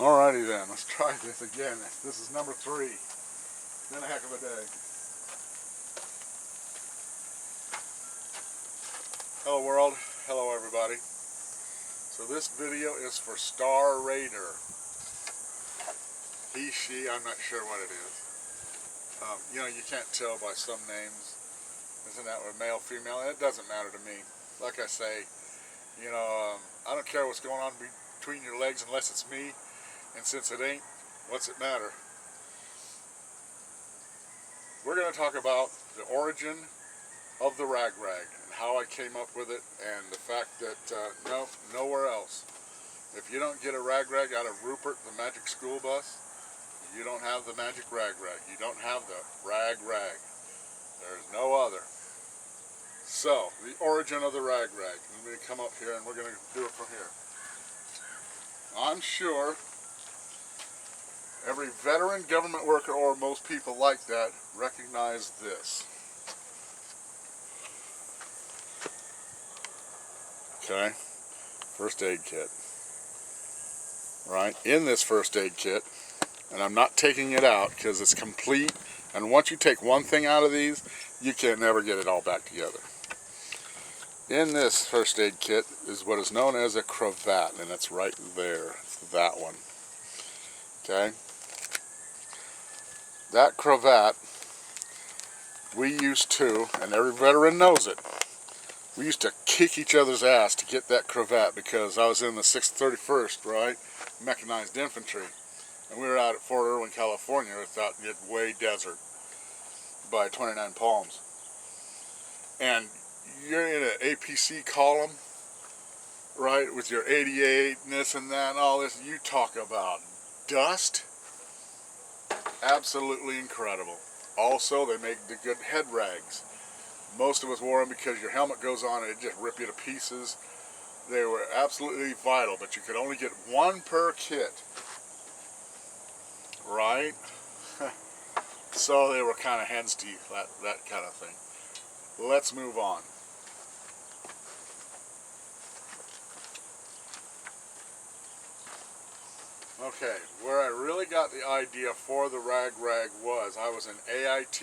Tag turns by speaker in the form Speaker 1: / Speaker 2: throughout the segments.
Speaker 1: Alrighty then, let's try this again. This is number 3. It's been a heck of a day. Hello world, hello everybody. So this video is for Star Raider. He, she, I'm not sure what it is. You know, you can't tell by some names. Isn't that what, male, female? It doesn't matter to me. Like I say, you know, I don't care what's going on between your legs unless it's me. And since it ain't, what's it matter? We're going to talk about the origin of the raGraG and how I came up with it, and the fact that no, nowhere else. If you don't get a raGraG out of Rupert, the magic school bus, you don't have the magic raGraG. You don't have the raGraG. There's no other. So, the origin of the raGraG. Let me come up here and we're going to do it from here. I'm sure every veteran government worker, or most people like that, recognize this. Okay, first aid kit. Right, in this first aid kit, and I'm not taking it out because it's complete, and once you take one thing out of these, you can't never get it all back together. In this first aid kit is what is known as a cravat, and it's right there. It's that one. Okay? That cravat, we used to, and every veteran knows it, we used to kick each other's ass to get that cravat because I was in the 631st, right? Mechanized infantry. And we were out at Fort Irwin, California. It's out way desert by 29 Palms. And you're in an APC column, right, with your 88 and this and that and all this. You talk about dust. Absolutely incredible. Also, they make the good head rags. Most of us wore them because your helmet goes on and it just rip you to pieces. They were absolutely vital, but you could only get one per kit. Right? So they were kind of hen's teeth, that kind of thing. Let's move on. Okay, where I really got the idea for the raGraG was, I was in AIT,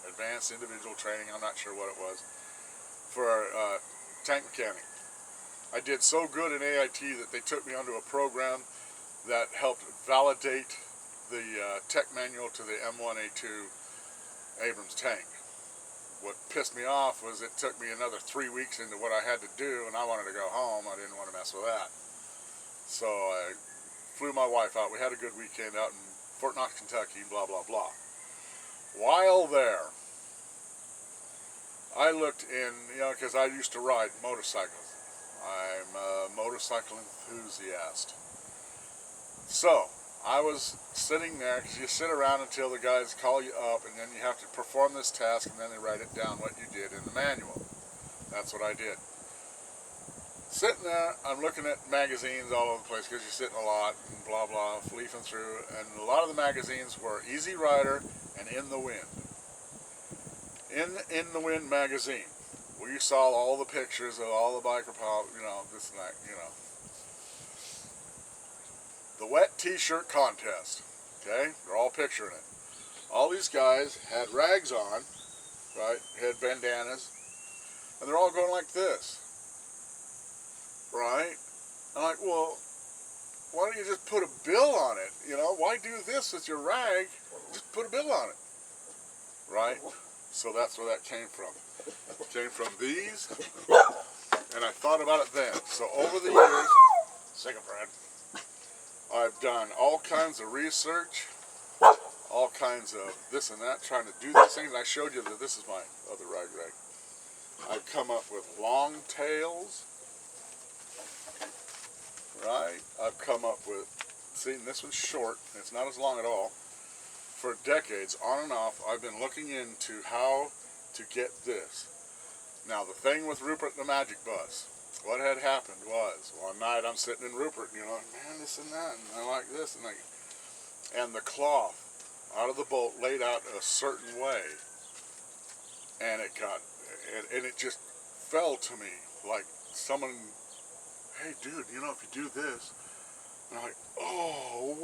Speaker 1: Advanced Individual Training, I'm not sure what it was, for tank mechanic. I did so good in AIT that they took me onto a program that helped validate the tech manual to the M1A2 Abrams tank. What pissed me off was it took me another 3 weeks into what I had to do, and I wanted to go home. I didn't want to mess with that. So I flew my wife out. We had a good weekend out in Fort Knox, Kentucky, blah, blah, blah. While there, I looked in, you know, because I used to ride motorcycles. I'm a motorcycle enthusiast. So, I was sitting there, because you sit around until the guys call you up, and then you have to perform this task, and then they write it down what you did in the manual. That's what I did. Sitting there, I'm looking at magazines all over the place, because you're sitting a lot, and blah, blah, leafing through, and a lot of the magazines were Easy Rider and In the Wind. In the Wind magazine, we saw all the pictures of all the biker pop, you know, this and that, you know. The wet t-shirt contest, okay? They're all picturing it. All these guys had rags on, right? Had bandanas, and they're all going like this, right? I'm like, well, why don't you just put a bill on it? You know, why do this with your rag? Just put a bill on it, right? So that's where that came from. It came from these, and I thought about it then. So over the years, sing it, Brad. I've done all kinds of research, all kinds of this and that, trying to do these things. I showed you that this is my other raGraG. I've come up with long tails, right? I've come up with, see, this one's short, it's not as long at all. For decades, on and off, I've been looking into how to get this. Now, the thing with Rupert the Magic Bus, what had happened was, one night I'm sitting in Rupert, and you're like, man, this and that, and I like this, and the cloth out of the bolt laid out a certain way, and it got, and it just fell to me, like someone, hey dude, you know, if you do this, and I'm like, oh,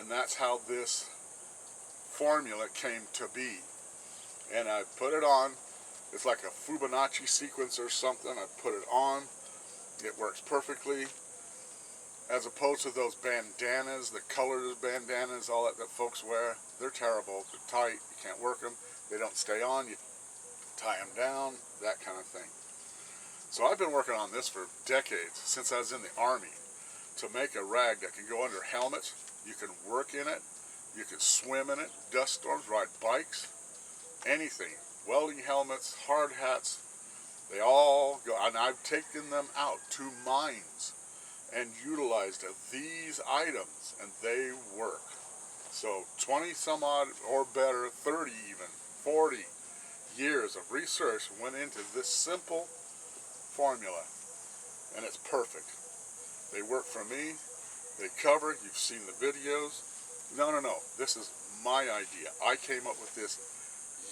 Speaker 1: And that's how this formula came to be. And I put it on. It's like a Fibonacci sequence or something. I put it on. It works perfectly. As opposed to those bandanas, the colored bandanas, all that folks wear. They're terrible. They're tight. You can't work them. They don't stay on. You tie them down. That kind of thing. So I've been working on this for decades, since I was in the Army, to make a rag that can go under helmets. You can work in it. You can swim in it. Dust storms, ride bikes, anything. Welding helmets, hard hats, they all go. And I've taken them out to mines and utilized these items, and they work. So 20 some odd or better, 30 even, 40 years of research went into this simple formula, and it's perfect. They work for me. They cover. You've seen the videos. No, this is my idea. I came up with this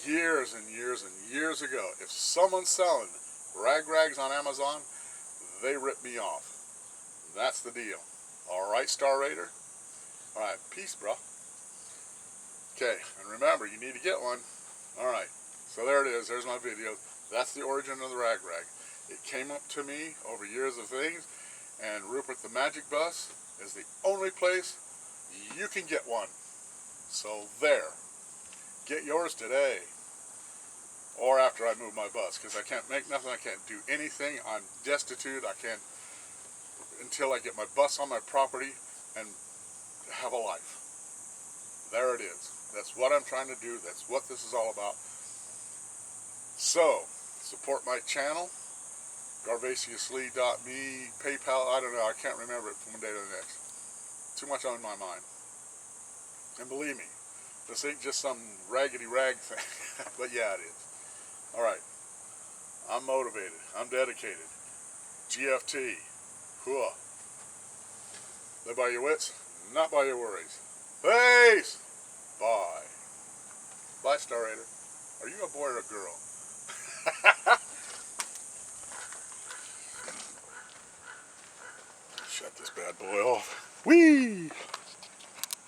Speaker 1: years and years and years ago. If someone's selling raGrags on Amazon, they rip me off. That's the deal. Alright, Star Raider? Alright, peace, bro. Okay, and remember, you need to get one. Alright, so there it is. There's my video. That's the origin of the raGraG. It came up to me over years of things, and Rupert the Magic Bus is the only place you can get one. So there. Get yours today. Or after I move my bus, because I can't make nothing. I can't do anything. I'm destitute. I can't until I get my bus on my property and have a life. There it is. That's what I'm trying to do. That's what this is all about. So, support my channel. GarvaciousLee.me, PayPal, I don't know. I can't remember it from one day to the next. Too much on my mind. And believe me, this ain't just some raggedy rag thing. But yeah, it is. Alright. I'm motivated. I'm dedicated. GFT. Cool. Live by your wits, not by your worries. Peace! Bye. Bye, Star Raider. Are you a boy or a girl? Shut this bad boy off. Whee!